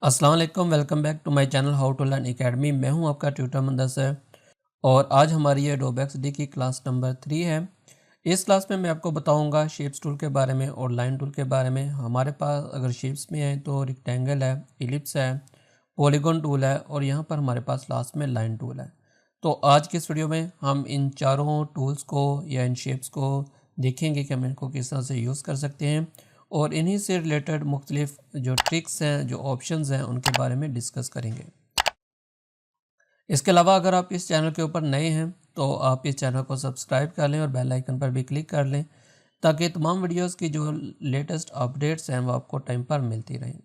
अस्सलाम वालेकुम, welcome back to my channel how to learn academy. मैं हूं आपका ट्यूटर मुदस्सिर और आज हमारी ये एडोब XD की क्लास नंबर 3 है। इस क्लास में मैं आपको बताऊंगा शेप्स टूल के बारे में और लाइन टूल के बारे में। हमारे पास अगर शेप्स में है तो रेक्टेंगल है, इलिप्स है, पॉलीगॉन टूल है और यहाँ पर हमारे पास लास्ट में लाइन टूल है। तो आज की इस वीडियो में हम इन चारों टूल्स को या इन शेप्स को देखेंगे कि हम इनको किस तरह से यूज़ कर सकते हैं और इन्हीं से रिलेटेड मुख्तलिफ जो ट्रिक्स हैं, जो ऑप्शंस हैं, उनके बारे में डिस्कस करेंगे। इसके अलावा अगर आप इस चैनल के ऊपर नए हैं तो आप इस चैनल को सब्सक्राइब कर लें और बेल आइकन पर भी क्लिक कर लें ताकि तमाम वीडियोस की जो लेटेस्ट अपडेट्स हैं वो आपको टाइम पर मिलती रहें।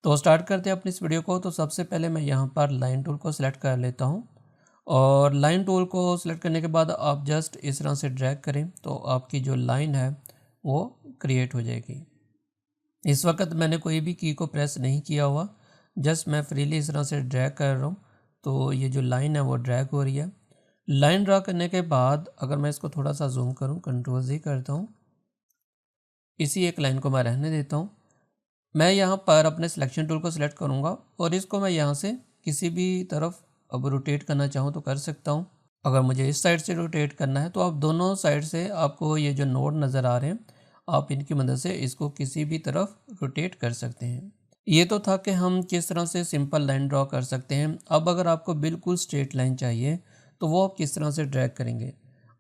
तो स्टार्ट करते हैं अपनी इस वीडियो को। तो सबसे पहले मैं यहाँ पर लाइन टूल को सिलेक्ट कर लेता हूँ और लाइन टूल को सिलेक्ट करने के बाद आप जस्ट इस तरह से ड्रैग करें तो आपकी जो लाइन है वो क्रिएट हो जाएगी। इस वक्त मैंने कोई भी की को प्रेस नहीं किया हुआ, जस्ट मैं फ्रीली इस तरह से ड्रैग कर रहा हूँ तो ये जो लाइन है वो ड्रैग हो रही है। लाइन ड्रा करने के बाद अगर मैं इसको थोड़ा सा जूम करूँ, कंट्रोल-Z करता हूँ, इसी एक लाइन को मैं रहने देता हूँ। मैं यहाँ पर अपने सिलेक्शन टूल को सिलेक्ट करूँगा और इसको मैं यहाँ से किसी भी तरफ अब रोटेट करना चाहूँ तो कर सकता हूँ। अगर मुझे इस साइड से रोटेट करना है तो आप दोनों साइड से आपको ये जो नोड नज़र आ रहे हैं, आप इनकी मदद से इसको किसी भी तरफ रोटेट कर सकते हैं। ये तो था कि हम किस तरह से सिंपल लाइन ड्रॉ कर सकते हैं। अब अगर आपको बिल्कुल स्ट्रेट लाइन चाहिए तो वो आप किस तरह से ड्रैग करेंगे।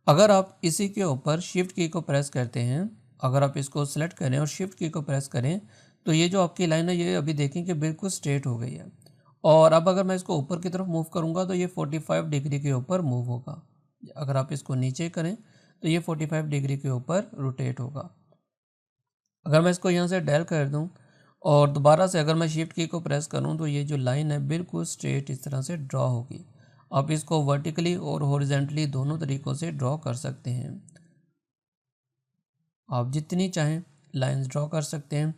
अगर आप इसी के ऊपर शिफ्ट की को प्रेस करते हैं, अगर आप इसको सेलेक्ट करें और शिफ्ट की को प्रेस करें तो ये जो आपकी लाइन है ये अभी देखें कि बिल्कुल स्ट्रेट हो गई है। और अब अगर मैं इसको ऊपर की तरफ मूव करूंगा तो ये 45 डिग्री के ऊपर मूव होगा। अगर आप इसको नीचे करें तो ये 45 डिग्री के ऊपर रोटेट होगा। अगर मैं इसको यहाँ से डेल कर दूँ और दोबारा से अगर मैं शिफ्ट की को प्रेस करूँ तो ये जो लाइन है बिल्कुल स्ट्रेट इस तरह से ड्रॉ होगी। आप इसको वर्टिकली और हॉरिजॉन्टली दोनों तरीक़ों से ड्रॉ कर सकते हैं। आप जितनी चाहें लाइंस ड्रॉ कर सकते हैं।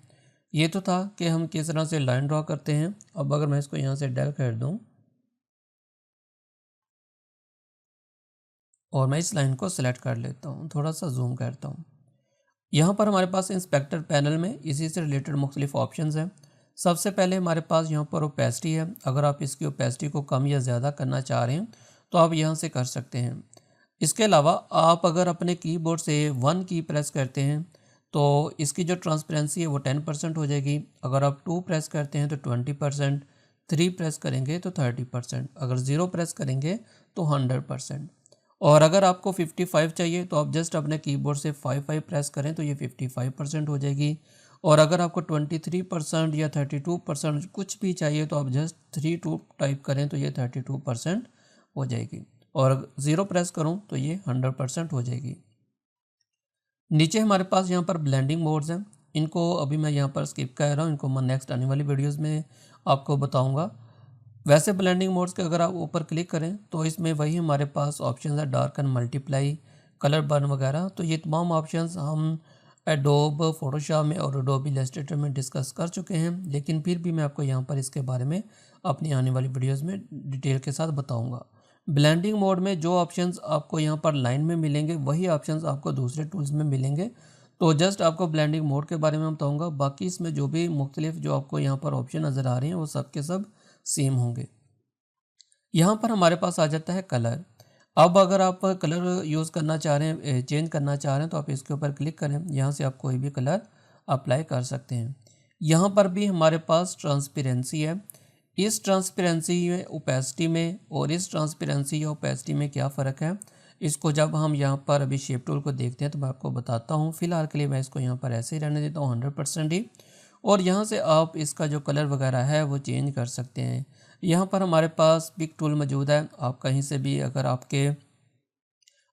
ये तो था कि हम किस तरह से लाइन ड्रॉ करते हैं। अब अगर मैं इसको यहाँ से डेल कर दूँ और मैं इस लाइन को सिलेक्ट कर लेता हूँ, थोड़ा सा जूम करता हूँ। यहाँ पर हमारे पास इंस्पेक्टर पैनल में इसी से रिलेटेड मुख्तलिफ ऑप्शंस हैं। सबसे पहले हमारे पास यहाँ पर ओपेसिटी है। अगर आप इसकी ओपेसिटी को कम या ज़्यादा करना चाह रहे हैं तो आप यहाँ से कर सकते हैं। इसके अलावा आप अगर अपने कीबोर्ड से 1 की प्रेस करते हैं तो इसकी जो ट्रांसपेरेंसी है वो 10% हो जाएगी। अगर आप 2 प्रेस करते हैं तो 20%, 3 प्रेस करेंगे तो 30%, अगर 0 प्रेस करेंगे तो 100%। और अगर आपको 55 चाहिए तो आप जस्ट अपने कीबोर्ड से 55 प्रेस करें तो ये 55% हो जाएगी। और अगर आपको 23% या 32% कुछ भी चाहिए तो आप जस्ट 32 टाइप करें तो ये 32% हो जाएगी। और 0 प्रेस करूं तो ये 100% हो जाएगी। नीचे हमारे पास यहाँ पर ब्लेंडिंग मोड्स हैं। इनको अभी मैं यहाँ पर स्किप कर रहा हूँ, इनको मैं नेक्स्ट आने वाली वीडियोस में आपको बताऊँगा। वैसे ब्लेंडिंग मोड्स के अगर आप ऊपर क्लिक करें तो इसमें वही हमारे पास ऑप्शन है, dark and multiply, colour burn वगैरह। तो ये तमाम ऑप्शंस हम एडोब फोटोशॉप में और एडोब इलस्ट्रेटर में डिस्कस कर चुके हैं, लेकिन फिर भी मैं आपको यहाँ पर इसके बारे में अपनी आने वाली वीडियोस में डिटेल के साथ बताऊँगा। ब्लेंडिंग मोड में जो ऑप्शंस आपको यहाँ पर लाइन में मिलेंगे वही ऑप्शंस आपको दूसरे टूल्स में मिलेंगे। तो जस्ट आपको ब्लेंडिंग मोड के बारे में बताऊँगा, बाकी इसमें जो भी मुख्तलिफ जो आपको यहाँ पर ऑप्शन नज़र आ रहे हैं वो सब के सब सेम होंगे। यहाँ पर हमारे पास आ जाता है कलर। अब अगर आप कलर यूज़ करना चाह रहे हैं, चेंज करना चाह रहे हैं तो आप इसके ऊपर क्लिक करें, यहाँ से आप कोई भी कलर अप्लाई कर सकते हैं। यहाँ पर भी हमारे पास ट्रांसपेरेंसी है। इस ट्रांसपेरेंसी में, ओपेसिटी में और इस ट्रांसपेरेंसी या ओपेसिटी में क्या फ़र्क है, इसको जब हम यहाँ पर अभी शेप टूल को देखते हैं तो मैं आपको बताता हूँ। फ़िलहाल के लिए मैं इसको यहाँ पर ऐसे ही रहने देता हूँ 100% ही। और यहाँ से आप इसका जो कलर वगैरह है वो चेंज कर सकते हैं। यहाँ पर हमारे पास पिक टूल मौजूद है। आप कहीं से भी, अगर आपके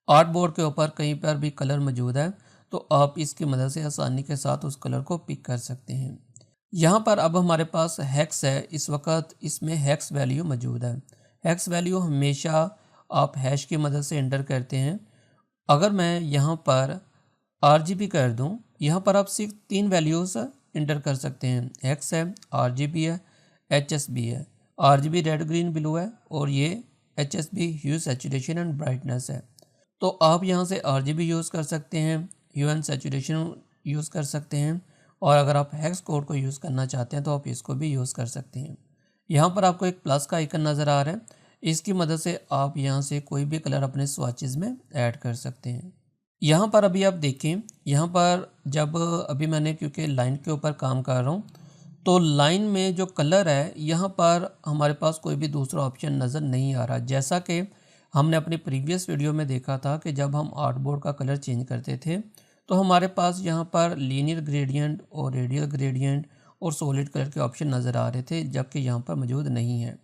आर्ट बोर्ड के ऊपर कहीं पर भी कलर मौजूद है तो आप इसकी मदद से आसानी के साथ उस कलर को पिक कर सकते हैं। यहाँ पर अब हमारे पास हेक्स है। इस वक्त इसमें हेक्स वैल्यू मौजूद है। हेक्स वैल्यू हमेशा आप हैश की मदद से एंटर करते हैं। अगर मैं यहाँ पर RGB कर दूँ, यहाँ पर आप सिर्फ 3 वैल्यूज़ इंटर कर सकते हैं। हेक्स है, RGB है, HSB है। RGB रेड ग्रीन ब्लू है और ये HSB hue saturation and brightness है। तो आप यहाँ से RGB यूज़ कर सकते हैं, ह्यू एंड सैचुरेशन यूज़ कर सकते हैं और अगर आप हेक्स कोड को यूज़ करना चाहते हैं तो आप इसको भी यूज़ कर सकते हैं। यहाँ पर आपको एक प्लस का आइकन नज़र आ रहा है, इसकी मदद से आप यहाँ से कोई भी कलर अपने स्वॉचेज़ में ऐड कर सकते हैं। यहाँ पर अभी आप देखें, यहाँ पर जब अभी मैंने क्योंकि लाइन के ऊपर काम कर रहा हूँ तो लाइन में जो कलर है यहाँ पर हमारे पास कोई भी दूसरा ऑप्शन नज़र नहीं आ रहा। जैसा कि हमने अपनी प्रीवियस वीडियो में देखा था कि जब हम आर्टबोर्ड का कलर चेंज करते थे तो हमारे पास यहाँ पर लीनियर ग्रेडियंट और रेडियल ग्रेडियंट और सॉलिड कलर के ऑप्शन नज़र आ रहे थे, जबकि यहाँ पर मौजूद नहीं है।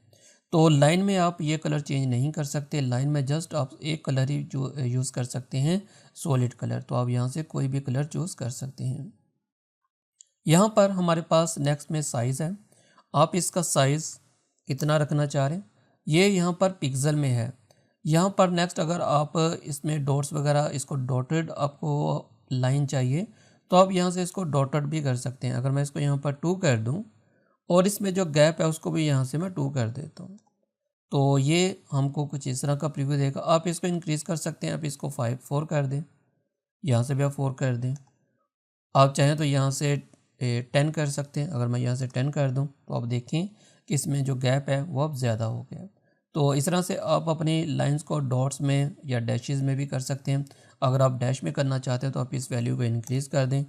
तो लाइन में आप ये कलर चेंज नहीं कर सकते, लाइन में जस्ट आप एक कलर ही जो यूज़ कर सकते हैं, सॉलिड कलर। तो आप यहाँ से कोई भी कलर चूज़ कर सकते हैं। यहाँ पर हमारे पास नेक्स्ट में साइज़ है, आप इसका साइज़ कितना रखना चाह रहे हैं ये यहाँ पर पिक्सल में है। यहाँ पर नेक्स्ट अगर आप इसमें डॉट्स वगैरह इसको डॉटेड आपको लाइन चाहिए तो आप यहाँ से इसको डॉटेड भी कर सकते हैं। अगर मैं इसको यहाँ पर 2 कर दूँ और इसमें जो गैप है उसको भी यहाँ से मैं 2 कर देता हूँ तो ये हमको कुछ इस तरह का प्रीव्यू देगा। आप इसको इंक्रीज़ कर सकते हैं, आप इसको 4 कर दें, यहाँ से भी आप 4 कर दें। आप चाहें तो यहाँ से 10 कर सकते हैं। अगर मैं यहाँ से 10 कर दूँ तो आप देखें कि इसमें जो गैप है वो अब ज़्यादा हो गया। तो इस तरह से आप अपनी लाइंस को डॉट्स में या डैशेस में भी कर सकते हैं। अगर आप डैश में करना चाहते हैं तो आप इस वैल्यू को इंक्रीज़ कर दें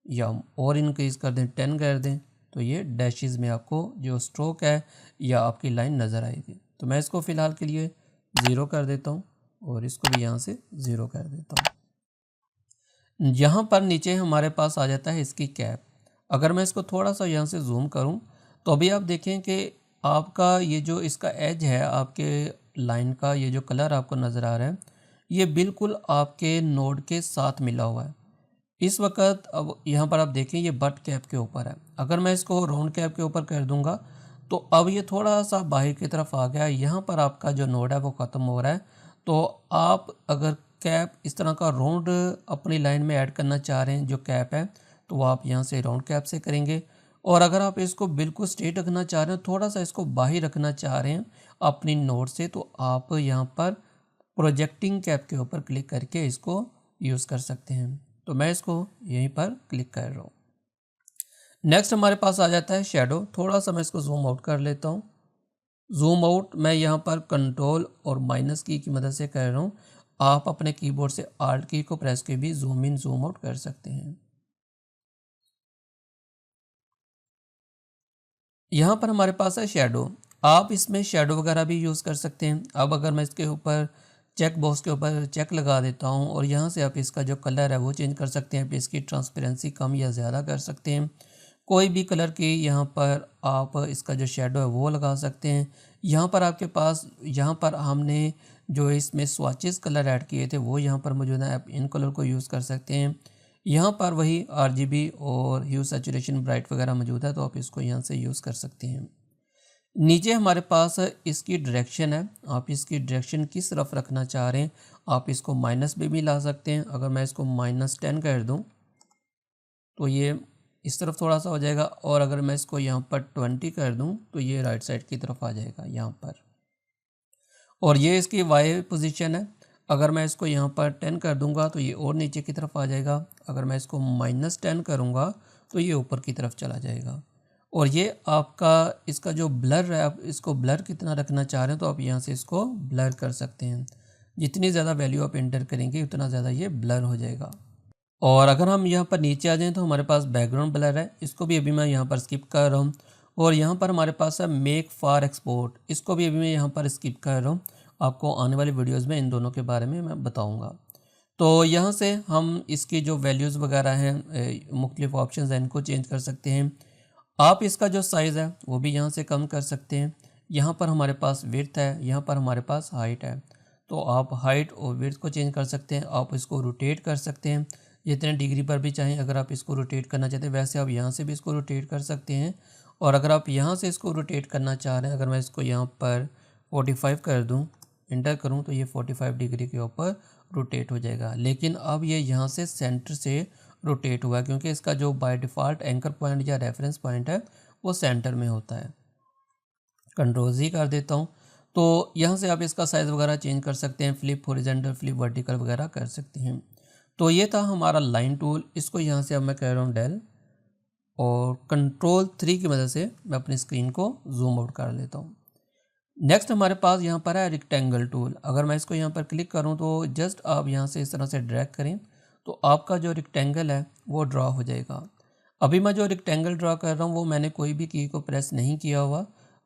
या और इंक्रीज़ कर दें, 10 कर दें, तो ये डैशेस में आपको जो स्ट्रोक है या आपकी लाइन नज़र आएगी। तो मैं इसको फ़िलहाल के लिए 0 कर देता हूँ और इसको भी यहाँ से 0 कर देता हूँ। यहाँ पर नीचे हमारे पास आ जाता है इसकी कैप। अगर मैं इसको थोड़ा सा यहाँ से जूम करूँ तो अभी आप देखें कि आपका ये जो इसका एज है, आपके लाइन का ये जो कलर आपको नज़र आ रहा है ये बिल्कुल आपके नोड के साथ मिला हुआ है। इस वक्त अब यहाँ पर आप देखें ये बट कैप के ऊपर है। अगर मैं इसको राउंड कैप के ऊपर कर दूंगा तो अब ये थोड़ा सा बाहर की तरफ आ गया। यहाँ पर आपका जो नोड है वो ख़त्म हो रहा है। तो आप अगर कैप इस तरह का राउंड अपनी लाइन में ऐड करना चाह रहे हैं जो कैप है तो आप यहाँ से राउंड कैप से करेंगे। और अगर आप इसको बिल्कुल स्ट्रेट रखना चाह रहे हैं, थोड़ा सा इसको बाहर रखना चाह रहे हैं अपनी नोड से, तो आप यहाँ पर प्रोजेक्टिंग कैप के ऊपर क्लिक करके इसको यूज़ कर सकते हैं। तो मैं इसको यहीं पर क्लिक कर रहा हूँ। नेक्स्ट हमारे पास आ जाता है शेडो। थोड़ा सा मैं इसको जूम आउट कर लेता हूँ। जूम आउट मैं यहाँ पर कंट्रोल और माइनस की मदद से कर रहा हूँ। आप अपने कीबोर्ड से आल्ट की को प्रेस के भी जूम इन जूम आउट कर सकते हैं। यहाँ पर हमारे पास है शेडो। आप इसमें शेडो वगैरह भी यूज़ कर सकते हैं। अब अगर मैं इसके ऊपर चेक बॉक्स के ऊपर चेक लगा देता हूँ और यहाँ से आप इसका जो कलर है वो चेंज कर सकते हैं। इसकी ट्रांसपेरेंसी कम या ज़्यादा कर सकते हैं। कोई भी कलर की यहाँ पर आप इसका जो शेडो है वो लगा सकते हैं। यहाँ पर आपके पास यहाँ पर हमने जो इसमें स्वॉचेस कलर ऐड किए थे वो यहाँ पर मौजूद है। आप इन कलर को यूज़ कर सकते हैं। यहाँ पर वही RGB और ह्यू सैचुरेशन ब्राइट वगैरह मौजूद है तो आप इसको यहाँ से यूज़ कर सकते हैं। नीचे हमारे पास इसकी डायरेक्शन है। आप इसकी डायरेक्शन किस तरफ रखना चाह रहे हैं, आप इसको माइनस में भी ला सकते हैं। अगर मैं इसको -10 कर दूं तो ये इस तरफ थोड़ा सा हो जाएगा और अगर मैं इसको यहाँ पर 20 कर दूं तो ये राइट साइड की तरफ आ जाएगा यहाँ पर। और ये इसकी वाई पोजीशन है। अगर मैं इसको यहाँ पर 10 कर दूंगा तो ये और नीचे की तरफ आ जाएगा। अगर मैं इसको -10 करूँगा तो ये ऊपर की तरफ चला जाएगा। और ये आपका इसका जो ब्लर है, आप इसको ब्लर कितना रखना चाह रहे हैं तो आप यहाँ से इसको ब्लर कर सकते हैं। जितनी ज़्यादा वैल्यू आप एंटर करेंगे उतना ज़्यादा ये ब्लर हो जाएगा। और अगर हम यहाँ पर नीचे आ जाएं तो हमारे पास बैकग्राउंड ब्लर है, इसको भी अभी मैं यहाँ पर स्किप कर रहा हूँ। और यहाँ पर हमारे पास है मेक फॉर एक्सपोर्ट, इसको भी अभी मैं यहाँ पर स्किप कर रहा हूँ। आपको आने वाली वीडियोज़ में इन दोनों के बारे में मैं बताऊँगा। तो यहाँ से हम इसकी जो वैल्यूज़ वगैरह हैं, मुख्तलिफ ऑप्शन हैं, इनको चेंज कर सकते हैं। आप इसका जो साइज़ है वो भी यहाँ से कम कर सकते हैं। यहाँ पर हमारे पास विड्थ है, यहाँ पर हमारे पास हाइट है, तो आप हाइट और विड्थ को चेंज कर सकते हैं। आप इसको रोटेट कर सकते हैं जितने डिग्री पर भी चाहें। अगर आप इसको रोटेट करना चाहते हैं वैसे आप यहाँ से भी इसको रोटेट कर सकते हैं। और अगर आप यहाँ से इसको रोटेट करना चाह रहे हैं, अगर मैं इसको यहाँ पर 45 कर दूँ, इंटर करूँ, तो ये 45 डिग्री के ऊपर रोटेट हो जाएगा। लेकिन अब ये यहाँ से सेंटर से रोटेट हुआ है क्योंकि इसका जो बाय डिफ़ॉल्ट एंकर पॉइंट या रेफरेंस पॉइंट है वो सेंटर में होता है। कंट्रोल-Z कर देता हूँ। तो यहाँ से आप इसका साइज़ वगैरह चेंज कर सकते हैं, फ्लिप हॉरिजॉन्टल, फ्लिप वर्टिकल वगैरह कर सकते हैं। तो ये था हमारा लाइन टूल। इसको यहाँ से अब मैं कह रहा हूँ डेल और Ctrl+3 की मदद से मैं अपनी स्क्रीन को जूम आउट कर लेता हूँ। नेक्स्ट हमारे पास यहाँ पर है रेक्टेंगल टूल। अगर मैं इसको यहाँ पर क्लिक करूँ तो जस्ट आप यहाँ से इस तरह से ड्रैग करें तो आपका जो रेक्टेंगल है वो ड्रा हो जाएगा। अभी मैं जो रेक्टेंगल ड्रा कर रहा हूँ वो मैंने कोई भी की को प्रेस नहीं किया हुआ,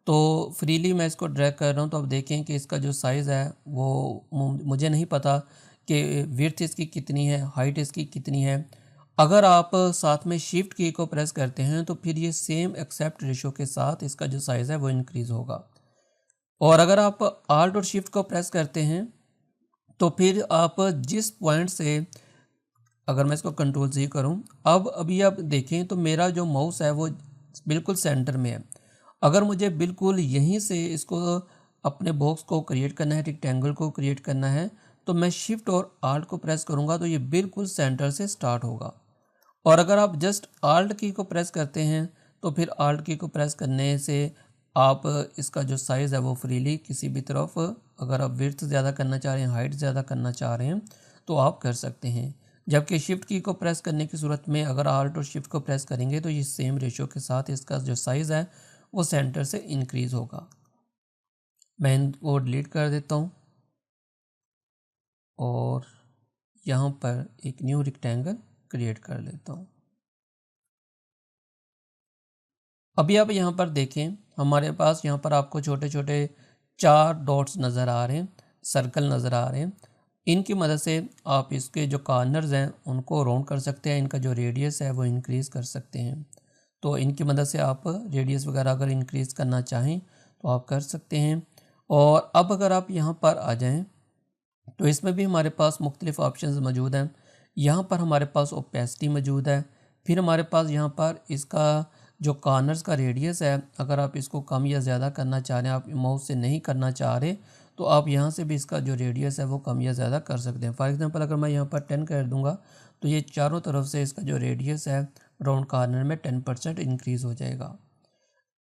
तो फ्रीली मैं इसको ड्रैग कर रहा हूँ। तो अब देखें कि इसका जो साइज़ है वो मुझे नहीं पता कि विड्थ इसकी कितनी है, हाइट इसकी कितनी है। अगर आप साथ में शिफ्ट की को प्रेस करते हैं तो फिर ये सेम एक्सेप्ट रेशो के साथ इसका जो साइज़ है वो इंक्रीज़ होगा। और अगर आप आल्ट और शिफ्ट को प्रेस करते हैं तो फिर आप जिस पॉइंट से, अगर मैं इसको Ctrl+C करूं, अभी आप देखें तो मेरा जो माउस है वो बिल्कुल सेंटर में है। अगर मुझे बिल्कुल यहीं से इसको अपने बॉक्स को क्रिएट करना है, रेक्टेंगल को क्रिएट करना है, तो मैं शिफ्ट और आल्ट को प्रेस करूंगा तो ये बिल्कुल सेंटर से स्टार्ट होगा। और अगर आप जस्ट आल्ट की को प्रेस करते हैं तो फिर आल्ट की को प्रेस करने से आप इसका जो साइज़ है वो फ्रीली किसी भी तरफ, अगर आप विड्थ ज़्यादा करना चाह रहे हैं, हाइट ज़्यादा करना चाह रहे हैं तो आप कर सकते हैं। जबकि शिफ्ट की को प्रेस करने की सूरत में अगर आल्ट और शिफ्ट को प्रेस करेंगे तो ये सेम रेशो के साथ इसका जो साइज़ है वो सेंटर से इंक्रीज़ होगा। मैं इनको डिलीट कर देता हूँ और यहाँ पर एक न्यू रेक्टेंगल क्रिएट कर लेता हूँ। अभी आप यहाँ पर देखें, हमारे पास यहाँ पर आपको छोटे छोटे 4 डॉट्स नज़र आ रहे हैं, सर्कल नज़र आ रहे हैं। इनकी मदद से आप इसके जो कॉर्नर्स हैं उनको राउंड कर सकते हैं, इनका जो रेडियस है वो इंक्रीज़ कर सकते हैं। तो इनकी मदद से आप रेडियस वगैरह अगर इंक्रीज़ करना चाहें तो आप कर सकते हैं। और अब अगर आप यहाँ पर आ जाएँ तो इसमें भी हमारे पास मुख्तलिफ ऑप्शंस मौजूद हैं। यहाँ पर हमारे पास ओपेसिटी मौजूद है। फिर हमारे पास यहाँ पर इसका जो कॉर्नर्स का रेडियस है, अगर आप इसको कम या ज़्यादा करना चाह रहे हैं, आप माउस से नहीं करना चाह रहे, तो आप यहाँ से भी इसका जो रेडियस है वो कम या ज़्यादा कर सकते हैं। फॉर एग्जांपल अगर मैं यहाँ पर 10 कर दूँगा तो ये चारों तरफ से इसका जो रेडियस है राउंड कॉर्नर में 10% इंक्रीज़ हो जाएगा।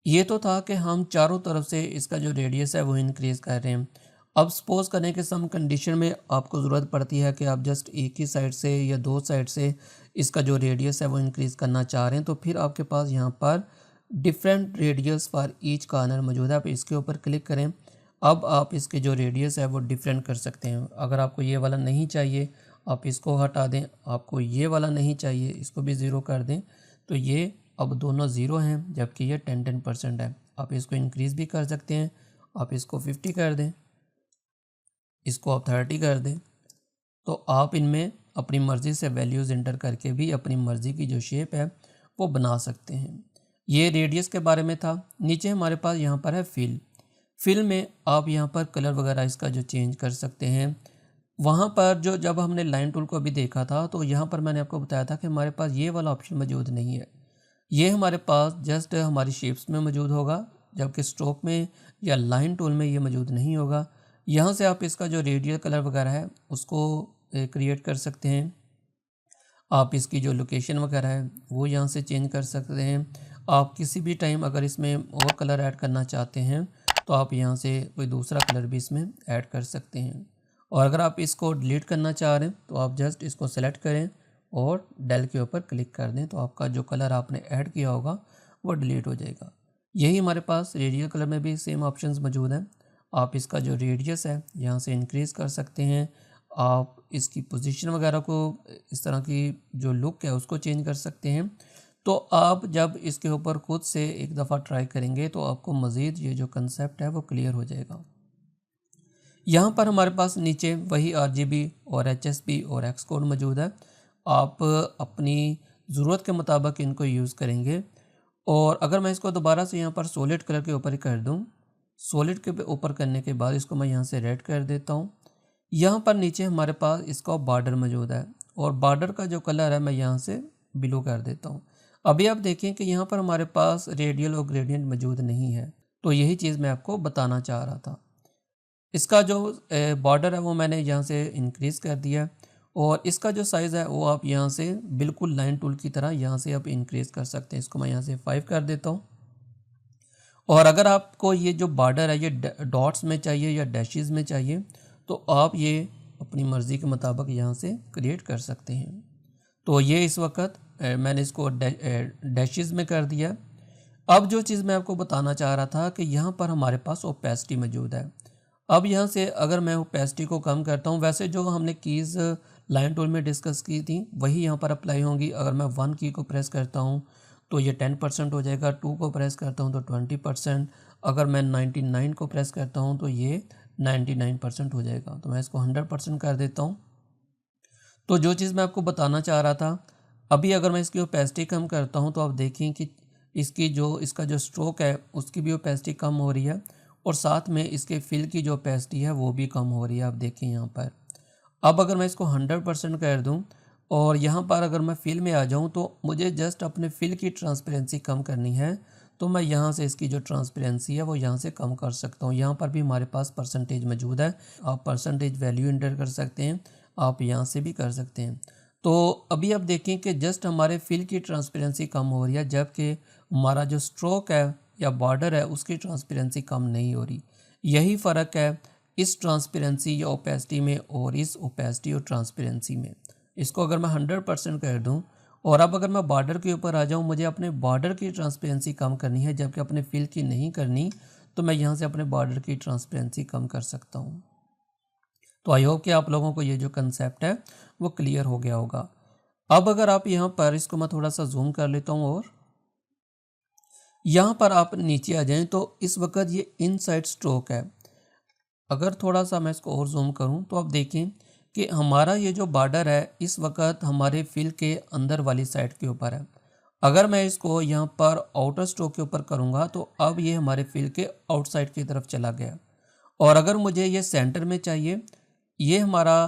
ये तो था कि हम चारों तरफ से इसका जो रेडियस है वो इंक्रीज़ कर रहे हैं। अब सपोज़ करें कि सम कंडीशन में आपको ज़रूरत पड़ती है कि आप जस्ट एक ही साइड से या 2 साइड से इसका जो रेडियस है वो इंक्रीज़ करना चाह रहे हैं, तो फिर आपके पास यहाँ पर different radius for each corner मौजूद है। आप इसके ऊपर क्लिक करें, अब आप इसके जो रेडियस है वो डिफरेंट कर सकते हैं। अगर आपको ये वाला नहीं चाहिए आप इसको हटा दें, आपको ये वाला नहीं चाहिए इसको भी ज़ीरो कर दें, तो ये अब दोनों ज़ीरो हैं जबकि ये 10% है। आप इसको इंक्रीज़ भी कर सकते हैं, आप इसको 50 कर दें, इसको आप 30 कर दें। तो आप इनमें अपनी मर्ज़ी से वैल्यूज़ इंटर करके भी अपनी मर्ज़ी की जो शेप है वो बना सकते हैं। ये रेडियस के बारे में था। नीचे हमारे पास यहाँ पर है फिल। फिल में आप यहाँ पर कलर वगैरह इसका जो चेंज कर सकते हैं। वहाँ पर जो जब हमने लाइन टूल को अभी देखा था तो यहाँ पर मैंने आपको बताया था कि हमारे पास ये वाला ऑप्शन मौजूद नहीं है। ये हमारे पास जस्ट हमारी शेप्स में मौजूद होगा, जबकि स्ट्रोक में या लाइन टूल में ये मौजूद नहीं होगा। यहाँ से आप इसका जो रेडियल कलर वगैरह है उसको क्रिएट कर सकते हैं। आप इसकी जो लोकेशन वगैरह है वो यहाँ से चेंज कर सकते हैं। आप किसी भी टाइम अगर इसमें और कलर ऐड करना चाहते हैं तो आप यहाँ से कोई दूसरा कलर भी इसमें ऐड कर सकते हैं। और अगर आप इसको डिलीट करना चाह रहे हैं तो आप जस्ट इसको सेलेक्ट करें और डेल के ऊपर क्लिक कर दें, तो आपका जो कलर आपने ऐड किया होगा वो डिलीट हो जाएगा। यही हमारे पास रेडियल कलर में भी सेम ऑप्शंस मौजूद हैं। आप इसका जो रेडियस है यहाँ से इंक्रीज़ कर सकते हैं। आप इसकी पोजीशन वगैरह को, इस तरह की जो लुक है उसको चेंज कर सकते हैं। तो आप जब इसके ऊपर खुद से एक दफ़ा ट्राई करेंगे तो आपको मज़ीद ये जो कंसेप्ट है वो क्लियर हो जाएगा। यहाँ पर हमारे पास नीचे वही RGB और HSB और एक्सकोड मौजूद है। आप अपनी ज़रूरत के मुताबिक इनको यूज़ करेंगे। और अगर मैं इसको दोबारा से यहाँ पर सॉलिड कलर के ऊपर ही कर दूँ, सॉलिड के ऊपर करने के बाद इसको मैं यहाँ से रेड कर देता हूँ। यहाँ पर नीचे हमारे पास इसका बॉर्डर मौजूद है और बॉर्डर का जो कलर है मैं यहाँ से ब्लू कर देता हूँ। अभी आप देखें कि यहाँ पर हमारे पास रेडियल और ग्रेडियंट मौजूद नहीं है, तो यही चीज़ मैं आपको बताना चाह रहा था। इसका जो बॉर्डर है वो मैंने यहाँ से इंक्रीज़ कर दिया और इसका जो साइज़ है वो आप यहाँ से बिल्कुल लाइन टूल की तरह यहाँ से आप इंक्रीज़ कर सकते हैं। इसको मैं यहाँ से 5 कर देता हूँ। और अगर आपको ये जो बॉर्डर है ये डॉट्स में चाहिए या डैशेस में चाहिए तो आप ये अपनी मर्ज़ी के मुताबिक यहाँ से क्रिएट कर सकते हैं। तो ये इस वक्त मैंने इसको डैशेस में कर दिया। अब जो चीज़ मैं आपको बताना चाह रहा था कि यहाँ पर हमारे पास ओपेसिटी मौजूद है। अब यहाँ से अगर मैं ओपेसिटी को कम करता हूँ, वैसे जो हमने कीज़ लाइन टूल में डिस्कस की थी वही यहाँ पर अप्लाई होंगी। अगर मैं 1 की को प्रेस करता हूँ तो ये 10% हो जाएगा, 2 को प्रेस करता हूँ तो 20%, अगर मैं 99 को प्रेस करता हूँ तो ये 99% हो जाएगा। तो मैं इसको 100% कर देता हूँ। तो जो चीज़ मैं आपको बताना चाह रहा था, अभी अगर मैं इसकी ओपेसिटी कम करता हूँ तो आप देखें कि इसका जो स्ट्रोक है उसकी भी ओपेसिटी कम हो रही है और साथ में इसके फिल की जो ओपेसिटी है वो भी कम हो रही है। आप देखें यहाँ पर। अब अगर मैं इसको 100% कर दूं और यहाँ पर अगर मैं फिल में आ जाऊँ तो मुझे जस्ट अपने फिल की ट्रांसपेरेंसी कम करनी है, तो मैं यहाँ से इसकी जो ट्रांसपेरेंसी है वो यहाँ से कम कर सकता हूँ। यहाँ पर भी हमारे पास परसेंटेज मौजूद है, आप परसेंटेज वैल्यू इंटर कर सकते हैं, आप यहाँ से भी कर सकते हैं। तो अभी आप देखें कि जस्ट हमारे फिल की ट्रांसपेरेंसी कम हो रही है, जबकि हमारा जो स्ट्रोक है या बॉर्डर है उसकी ट्रांसपेरेंसी कम नहीं हो रही। यही फ़र्क है इस ट्रांसपेरेंसी या ओपेसिटी में और इस ओपेसिटी और ट्रांसपेरेंसी में। इसको अगर मैं 100% कर दूं और अब अगर मैं बॉर्डर के ऊपर आ जाऊं, मुझे अपने बॉर्डर की ट्रांसपेरेंसी कम करनी है जबकि अपने फिल की नहीं करनी, तो मैं यहां से अपने बॉर्डर की ट्रांसपेरेंसी कम कर सकता हूं। तो आई होप कि आप लोगों को ये जो कंसेप्ट है वो क्लियर हो गया होगा। अब अगर आप यहाँ पर इसको मैं थोड़ा सा जूम कर लेता हूँ और यहाँ पर आप नीचे आ जाएं तो इस वक्त ये इनसाइड स्ट्रोक है। अगर थोड़ा सा मैं इसको और जूम करूं तो आप देखें कि हमारा ये जो बॉर्डर है इस वक्त हमारे फिल के अंदर वाली साइड के ऊपर है। अगर मैं इसको यहाँ पर आउटर स्ट्रोक के ऊपर करूँगा तो अब ये हमारे फिल के आउटसाइड की तरफ चला गया। और अगर मुझे ये सेंटर में चाहिए, ये हमारा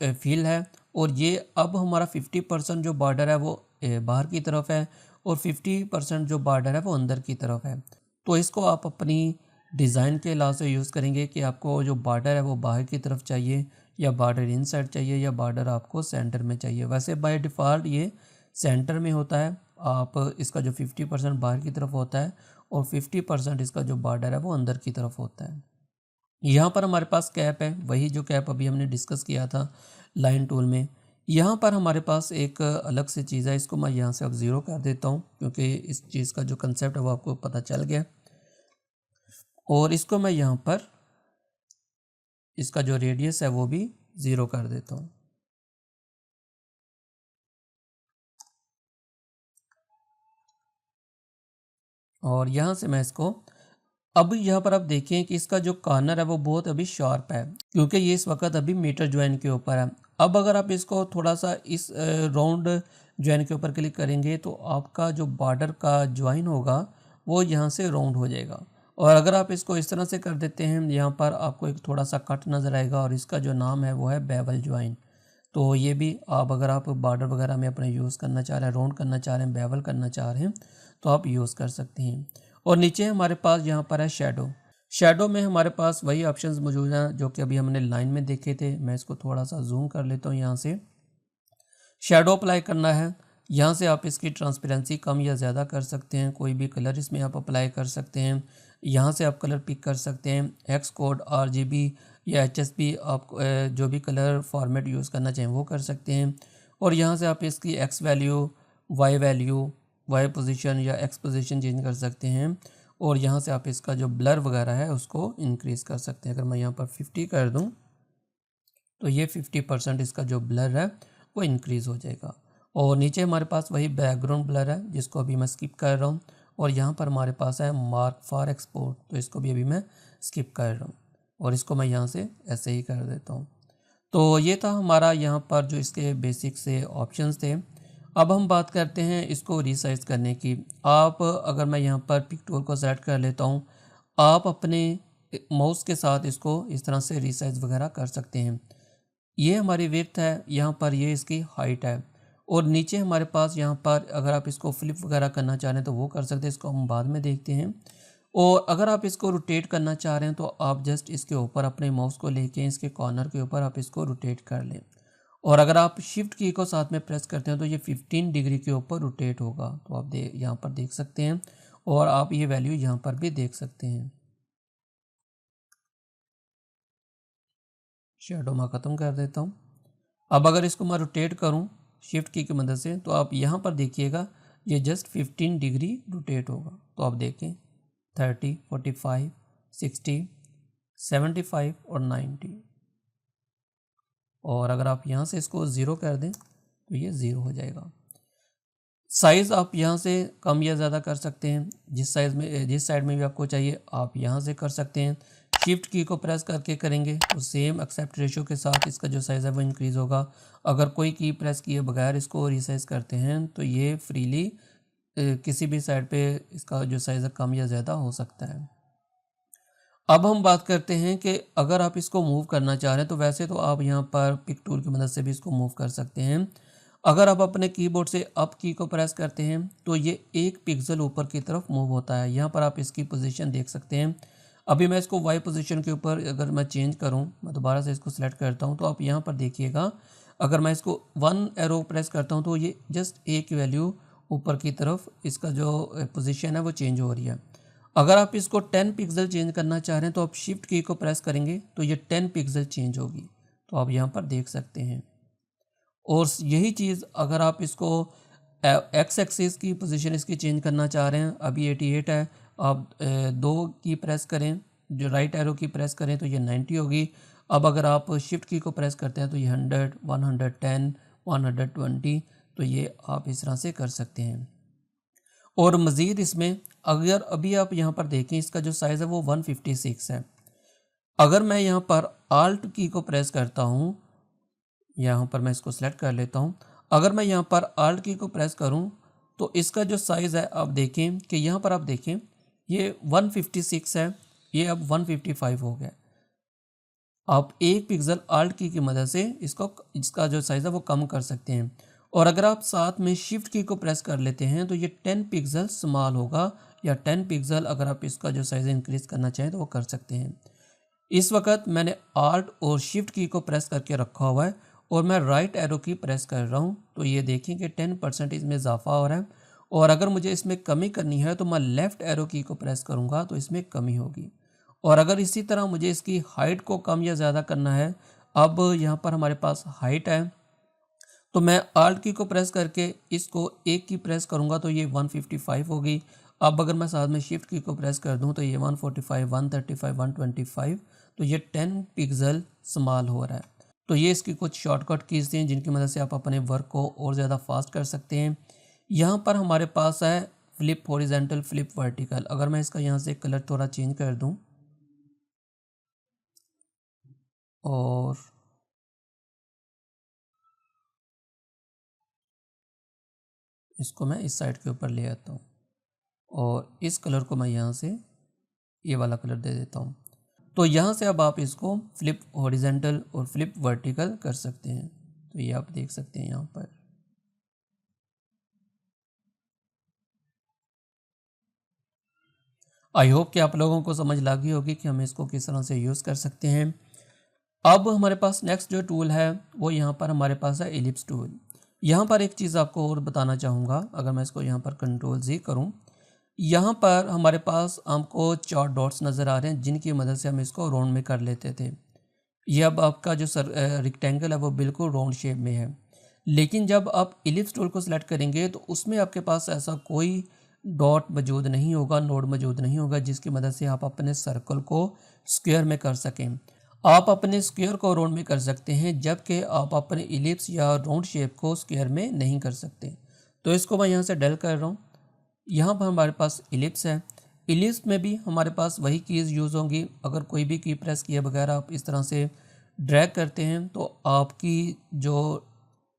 फिल है और ये अब हमारा 50% जो बॉर्डर है वो बाहर की तरफ है और 50% जो बॉर्डर है वो अंदर की तरफ है। तो इसको आप अपनी डिज़ाइन के हिसाब से यूज़ करेंगे कि आपको जो बॉर्डर है वो बाहर की तरफ चाहिए या बॉर्डर इनसाइड चाहिए या बॉर्डर आपको सेंटर में चाहिए। वैसे बाय डिफ़ॉल्ट ये सेंटर में होता है। आप इसका जो 50% बाहर की तरफ होता है और 50% इसका जो बॉर्डर है वो अंदर की तरफ होता है। यहाँ पर हमारे पास कैप है, वही जो कैप अभी हमने डिस्कस किया था लाइन टूल में। यहाँ पर हमारे पास एक अलग से चीज़ है, इसको मैं यहाँ से अब ज़ीरो कर देता हूँ क्योंकि इस चीज़ का जो कंसेप्ट है वो आपको पता चल गया। और इसको मैं यहाँ पर इसका जो रेडियस है वो भी 0 कर देता हूँ। और यहाँ से मैं इसको अब यहाँ पर आप देखें कि इसका जो कॉर्नर है वो बहुत अभी शार्प है क्योंकि ये इस वक्त अभी मीटर ज्वाइन के ऊपर है। अब अगर आप इसको थोड़ा सा इस राउंड ज्वाइन के ऊपर क्लिक करेंगे तो आपका जो बॉर्डर का ज्वाइन होगा वो यहाँ से राउंड हो जाएगा। और अगर आप इसको इस तरह से कर देते हैं, यहाँ पर आपको एक थोड़ा सा कट नज़र आएगा और इसका जो नाम है वो है बेवल ज्वाइन। तो ये भी आप अगर आप बॉर्डर वगैरह में अपने यूज़ करना चाह रहे हैं, राउंड करना चाह रहे हैं, बेवल करना चाह रहे हैं तो आप यूज़ कर सकते हैं। और नीचे हमारे पास यहाँ पर है शेडो। शेडो में हमारे पास वही ऑप्शंस मौजूद हैं जो कि अभी हमने लाइन में देखे थे। मैं इसको थोड़ा सा जूम कर लेता हूँ। यहाँ से शेडो अप्लाई करना है, यहाँ से आप इसकी ट्रांसपेरेंसी कम या ज़्यादा कर सकते हैं, कोई भी कलर इसमें आप अप्लाई कर सकते हैं। यहाँ से आप कलर पिक कर सकते हैं, एक्स कोड, RGB या HSB, आप जो भी कलर फॉर्मेट यूज़ करना चाहें वो कर सकते हैं। और यहाँ से आप इसकी एक्स वैल्यू, वाई पोजीशन या एक्स पोजीशन चेंज कर सकते हैं। और यहाँ से आप इसका जो ब्लर वगैरह है उसको इंक्रीज़ कर सकते हैं। अगर मैं यहाँ पर 50 कर दूँ तो ये 50% इसका जो ब्लर है वो इंक्रीज़ हो जाएगा। और नीचे हमारे पास वही बैकग्राउंड ब्लर है जिसको अभी मैं स्किप कर रहा हूँ। और यहाँ पर हमारे पास है मार्क फॉर एक्सपोर्ट, तो इसको भी अभी मैं स्किप कर रहा हूँ और इसको मैं यहाँ से ऐसे ही कर देता हूँ। तो ये था हमारा यहाँ पर जो इसके बेसिक से ऑप्शंस थे। अब हम बात करते हैं इसको रीसाइज करने की। आप अगर मैं यहाँ पर पिक टूल को सेलेक्ट कर लेता हूँ, आप अपने माउस के साथ इसको इस तरह से रीसाइज वगैरह कर सकते हैं। ये हमारी विड्थ है, यहाँ पर ये इसकी हाइट है। और नीचे हमारे पास यहाँ पर अगर आप इसको फ्लिप वगैरह करना चाह रहे हैं तो वो कर सकते हैं, इसको हम बाद में देखते हैं। और अगर आप इसको रोटेट करना चाह रहे हैं तो आप जस्ट इसके ऊपर अपने माउस को लेके इसके कॉर्नर के ऊपर आप इसको रोटेट कर लें। और अगर आप शिफ्ट की को साथ में प्रेस करते हैं तो ये 15 डिग्री के ऊपर रोटेट होगा। तो आप यहाँ पर देख सकते हैं और आप ये वैल्यू यहाँ पर भी देख सकते हैं। शेडो मैं ख़त्म कर देता हूँ। अब अगर इसको मैं रोटेट करूँ शिफ्ट की मदद से, तो आप यहाँ पर देखिएगा ये जस्ट 15 डिग्री रोटेट होगा। तो आप देखें 30, 45, 60, 75 और 90। और अगर आप यहाँ से इसको 0 कर दें तो ये 0 हो जाएगा। साइज़ आप यहाँ से कम या ज़्यादा कर सकते हैं, जिस साइड में भी आपको चाहिए आप यहाँ से कर सकते हैं। शिफ्ट की को प्रेस करके करेंगे तो सेम एक्सेप्ट रेशियो के साथ इसका जो साइज़ है वो इंक्रीज़ होगा। अगर कोई की प्रेस किए बगैर इसको रिसाइज करते हैं तो ये फ्रीली किसी भी साइड पे इसका जो साइज़ है कम या ज़्यादा हो सकता है। अब हम बात करते हैं कि अगर आप इसको मूव करना चाह रहे हैं तो वैसे तो आप यहाँ पर पिक टूल की मदद से भी इसको मूव कर सकते हैं। अगर आप अपने कीबोर्ड से अप की को प्रेस करते हैं तो ये 1 पिक्सल ऊपर की तरफ मूव होता है। यहाँ पर आप इसकी पोजीशन देख सकते हैं। अभी मैं इसको वाई पोजीशन के ऊपर अगर मैं चेंज करूँ, मैं दोबारा से इसको सेलेक्ट करता हूँ, तो आप यहाँ पर देखिएगा अगर मैं इसको 1 एरो प्रेस करता हूँ तो ये जस्ट एक वैल्यू ऊपर की तरफ इसका जो पोजीशन है वो चेंज हो रही है। अगर आप इसको 10 पिक्सल चेंज करना चाह रहे हैं तो आप शिफ्ट की को प्रेस करेंगे तो ये 10 पिक्सल चेंज होगी। तो आप यहाँ पर देख सकते हैं। और यही चीज़ अगर आप इसको एक्स एक्सिस की पोजीशन इसकी चेंज करना चाह रहे हैं, अभी 88 है, आप 2 की प्रेस करें, जो राइट एरो की प्रेस करें तो ये 90 होगी। अब अगर आप शिफ्ट की को प्रेस करते हैं तो ये 100, 110, 120, तो ये आप इस तरह से कर सकते हैं। और मज़ीद इसमें अगर अभी आप यहाँ पर देखें इसका जो साइज़ है वो 156 है। अगर मैं यहाँ पर आल्ट की को प्रेस करता हूँ, यहाँ पर मैं इसको सेलेक्ट कर लेता हूँ। अगर मैं यहाँ पर आल्ट की को प्रेस करूँ तो इसका जो साइज़ है आप देखें कि यहाँ पर आप देखें ये 156 है, ये अब 155 हो गया। आप 1 पिक्सल आल्ट की मदद से इसका जो साइज़ है वो कम कर सकते हैं। और अगर आप साथ में शिफ्ट की को प्रेस कर लेते हैं तो ये 10 पिक्सल स्मॉल होगा, या 10 पिक्सल अगर आप इसका जो साइज़ इंक्रीज़ करना चाहें तो वो कर सकते हैं। इस वक्त मैंने आल्ट और शिफ्ट की को प्रेस करके रखा हुआ है और मैं राइट एरो की प्रेस कर रहा हूँ, तो ये देखें कि 10% इसमें इजाफा हो रहा है। और अगर मुझे इसमें कमी करनी है तो मैं लेफ़्ट एरो की को प्रेस करूँगा तो इसमें कमी होगी। और अगर इसी तरह मुझे इसकी हाइट को कम या ज़्यादा करना है, अब यहाँ पर हमारे पास हाइट है, तो मैं आल्ट की को प्रेस करके इसको एक की प्रेस करूँगा तो ये 155 होगी। अब अगर मैं साथ में शिफ्ट की को प्रेस कर दूँ तो ये 145, 135, 125, तो ये 10 पिक्सल स्मॉल हो रहा है। तो ये इसकी कुछ शॉर्टकट कीज़ थी जिनकी मदद से आप अपने वर्क को और ज़्यादा फास्ट कर सकते हैं। यहाँ पर हमारे पास है फ्लिप हॉरिजेंटल, फ्लिप वर्टिकल। अगर मैं इसका यहाँ से कलर थोड़ा चेंज कर दूँ और इसको मैं इस साइड के ऊपर ले आता हूँ और इस कलर को मैं यहाँ से ये वाला कलर दे देता हूँ, तो यहाँ से अब आप इसको फ्लिप हॉरिजेंटल और फ्लिप वर्टिकल कर सकते हैं। तो ये आप देख सकते हैं यहाँ पर। आई होप कि आप लोगों को समझ लग गई होगी कि हम इसको किस तरह से यूज़ कर सकते हैं। अब हमारे पास नेक्स्ट जो टूल है वो यहाँ पर हमारे पास है एलिप्स टूल। यहाँ पर एक चीज़ आपको और बताना चाहूँगा, अगर मैं इसको यहाँ पर कंट्रोल Z करूँ, यहाँ पर हमारे पास हमको 4 डॉट्स नज़र आ रहे हैं जिनकी मदद से हम इसको राउंड में कर लेते थे। ये अब आपका जो रेक्टेंगल है वो बिल्कुल राउंड शेप में है। लेकिन जब आप इलिप्स टूल को सिलेक्ट करेंगे तो उसमें आपके पास ऐसा कोई डॉट मौजूद नहीं होगा, नोड मौजूद नहीं होगा जिसकी मदद से आप अपने सर्कल को स्क्वायर में कर सकें। आप अपने स्क्वायर को राउंड में कर सकते हैं, जबकि आप अपने इलिप्स या राउंड शेप को स्क्वायर में नहीं कर सकते। तो इसको मैं यहाँ से डल कर रहा हूँ। यहाँ पर हमारे पास इलिप्स है। इलिप्स में भी हमारे पास वही कीज़ यूज़ होंगी। अगर कोई भी की प्रेस किए बगैर आप इस तरह से ड्रैग करते हैं तो आपकी जो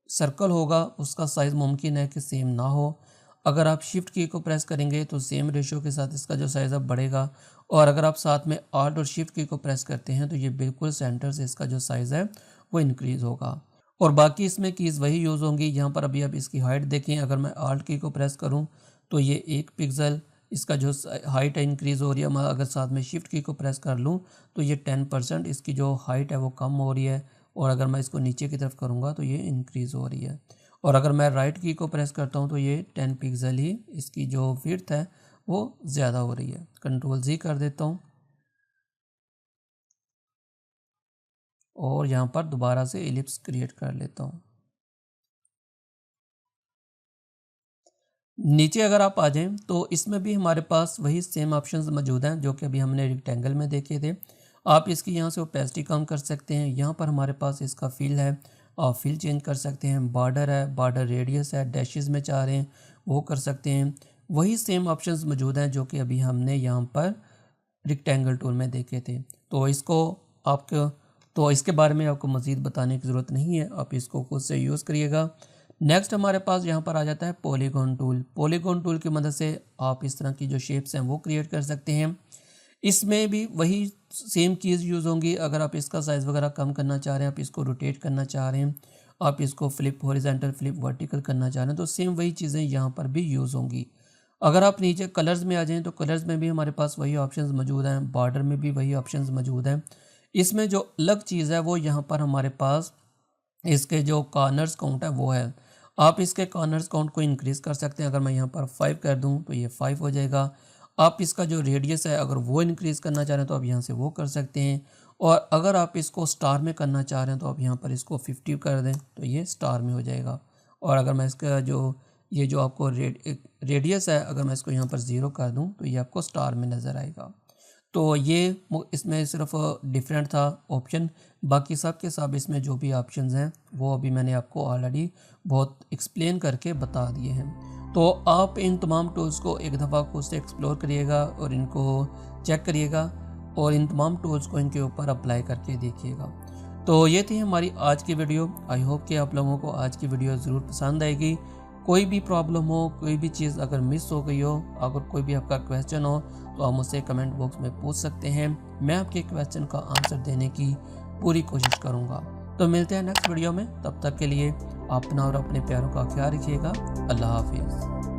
सर्कल होगा उसका साइज़ मुमकिन है कि सेम ना हो। अगर आप शिफ्ट की को प्रेस करेंगे तो सेम रेशो के साथ इसका जो साइज़ अब बढ़ेगा। और अगर आप साथ में आल्ट और शिफ्ट की को प्रेस करते हैं तो ये बिल्कुल सेंटर से इसका जो साइज़ है वो इंक्रीज़ होगा। और बाकी इसमें कीज़ वही यूज़ होंगी। यहाँ पर अभी आप इसकी हाइट देखें, अगर मैं आल्ट की को प्रेस करूँ तो ये 1 पिक्सल इसका जो हाइट है इंक्रीज़ हो रही है। मैं अगर साथ में शिफ्ट की को प्रेस कर लूँ तो ये 10% इसकी जो हाइट है वो कम हो रही है। और अगर मैं इसको नीचे की तरफ करूँगा तो ये इंक्रीज़ हो रही है। और अगर मैं राइट की को प्रेस करता हूँ तो ये 10 पिक्सल ही इसकी जो विड्थ है वो ज़्यादा हो रही है। कंट्रोल Z कर देता हूँ और यहाँ पर दोबारा से एलिप्स क्रिएट कर लेता हूँ। नीचे अगर आप आ जाएं तो इसमें भी हमारे पास वही सेम ऑप्शंस मौजूद हैं जो कि अभी हमने रेक्टेंगल में देखे थे। आप इसकी यहाँ से ओपेसिटी कम कर सकते हैं। यहाँ पर हमारे पास इसका फिल है, आप फिल चेंज कर सकते हैं। बॉर्डर है, बॉर्डर रेडियस है, डैशेस में चाह रहे हैं वो कर सकते हैं। वही सेम ऑप्शंस मौजूद हैं जो कि अभी हमने यहाँ पर रेक्टेंगल टूल में देखे थे। तो इसके बारे में आपको मज़ीद बताने की ज़रूरत नहीं है, आप इसको खुद से यूज़ करिएगा। नेक्स्ट हमारे पास यहाँ पर आ जाता है पॉलीगॉन टूल। पॉलीगॉन टूल की मदद से आप इस तरह की जो शेप्स हैं वो क्रिएट कर सकते हैं। इसमें भी वही सेम चीज़ यूज़ होंगी। अगर आप इसका साइज़ वगैरह कम करना चाह रहे हैं, आप इसको रोटेट करना चाह रहे हैं, आप इसको फ्लिप हॉरिजॉन्टल फ्लिप वर्टिकल करना चाह रहे हैं, तो सेम वही चीज़ें यहाँ पर भी यूज़ होंगी। अगर आप नीचे कलर्स में आ जाएं तो कलर्स में भी हमारे पास वही ऑप्शंस मौजूद हैं, बॉर्डर में भी वही ऑप्शंस मौजूद हैं। इसमें जो अलग चीज़ है वो यहाँ पर हमारे पास इसके जो कॉर्नर्स काउंट है वो है। आप इसके कॉर्नर्स काउंट को इंक्रीज़ कर सकते हैं। अगर मैं यहाँ पर 5 कर दूँ तो ये 5 हो जाएगा। आप इसका जो रेडियस है अगर वो इंक्रीज़ करना चाह रहे हैं तो आप यहाँ से वो कर सकते हैं। और अगर आप इसको स्टार में करना चाह रहे हैं तो आप यहाँ पर इसको 50 कर दें तो ये स्टार में हो जाएगा। और अगर मैं इसका ये जो आपको रेडियस है अगर मैं इसको यहाँ पर 0 कर दूँ तो ये आपको स्टार में नज़र आएगा। तो ये इसमें सिर्फ डिफरेंट था ऑप्शन, बाकी सब के सब इसमें जो भी ऑप्शंस हैं वो अभी मैंने आपको ऑलरेडी बहुत एक्सप्लेन करके बता दिए हैं। तो आप इन तमाम टूल्स को एक दफ़ा खुद से एक्सप्लोर करिएगा और इनको चेक करिएगा और इन तमाम टूल्स को इनके ऊपर अप्लाई करके देखिएगा। तो ये थी हमारी आज की वीडियो। आई होप कि आप लोगों को आज की वीडियो ज़रूर पसंद आएगी। कोई भी प्रॉब्लम हो, कोई भी चीज़ अगर मिस हो गई हो, अगर कोई भी आपका क्वेश्चन हो तो आप मुझसे कमेंट बॉक्स में पूछ सकते हैं। मैं आपके क्वेश्चन का आंसर देने की पूरी कोशिश करूँगा। तो मिलते हैं नेक्स्ट वीडियो में, तब तक के लिए अपना और अपने प्यारों का ख्याल रखिएगा। अल्लाह हाफिज़।